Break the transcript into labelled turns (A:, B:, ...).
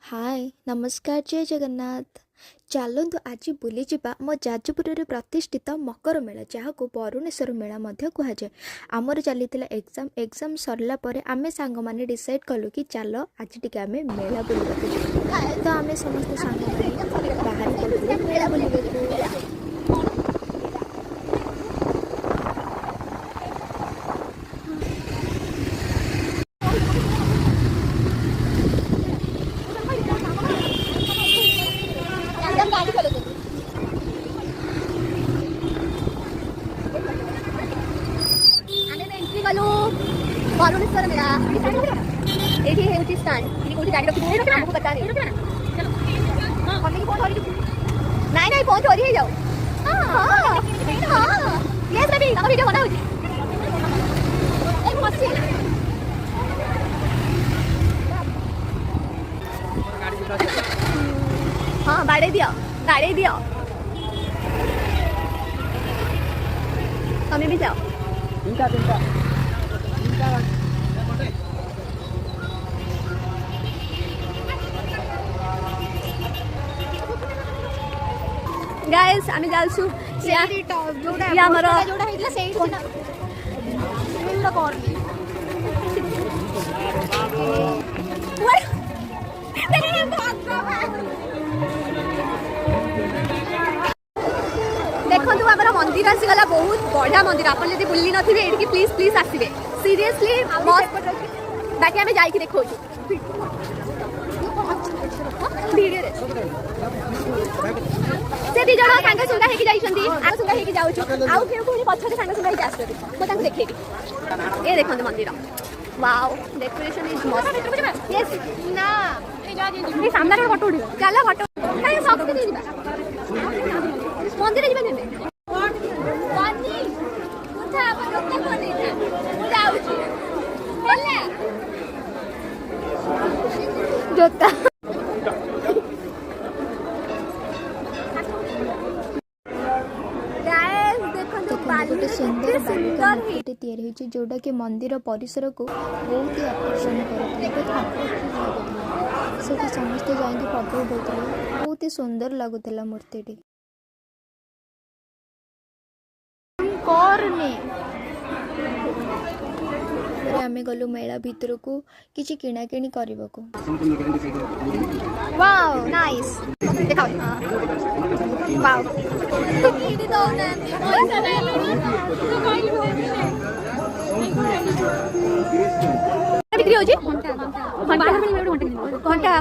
A: हाय नमस्कार जय जगन्नाथ। चलतु आज बुली जावा मो जाजपुर प्रतिष्ठित मकर मेला जहाँ को बरुणेश्वर मेला कहुए। आमर चली एग्जाम सरला आम सांग मैंने डिसाइड कलु कि चल आज टी आम मेला बुलवा तो आम समस्त सांग बाहर पड़ू मेला बुलवा।
B: बरुणेश्वर मेला एठी हेउची स्टैंड एठी कोठी गाडी रखी हमको पता नहीं चलो हमने की फोन थोड़ी नहीं नहीं फोन चोरी हो जाओ। हां हां यस रवि हम वीडियो बना होची एक मस्ती हां गाड़ी दियो हमें भी जाओ इनका गाइस आमी जालसु या हमर जोडा हेतला सेही कोना एला कोन तेरे भगवान देखंतु हमर मंदिर आसी गला बहुत बढ़िया मंदिर आपन जदी बुल्ली नथिबे एठी प्लीज प्लीज आसीबे सीरियसली मस्त बाकी हमें जाई कि देखो वीडियो रे से दी जणा सांग सुंगा हेकी जाइछंती आ सुंगा हेकी जाउछु आउ फेउ कोनी पछरे सांग सुंगा हेकी आछथि मो तांको देखेबी ए देखंतु मंदिर वाओ डेकोरेशन इज मस्त यस ना ए सामने रे फोटो उठिबा चला फोटो काई सब के दिबा मंदिर जिबा नेबे पानी उठा अपन लोक कोनी मु जाउछु हेला जोता गोटे सुंदर बालिका मूर्ति तैयारी होती जोटा कि मंदिर परिसर को बहुत ही आकर्षण करुला से समस्ते जाइए फोटो उठाते बहुत ही सुंदर लगुला मूर्ति आम गलु मेला भितर को किसी किणाकिणी करने को वाओ नाइस दिखाओ वाओ बिक्री होची घंटा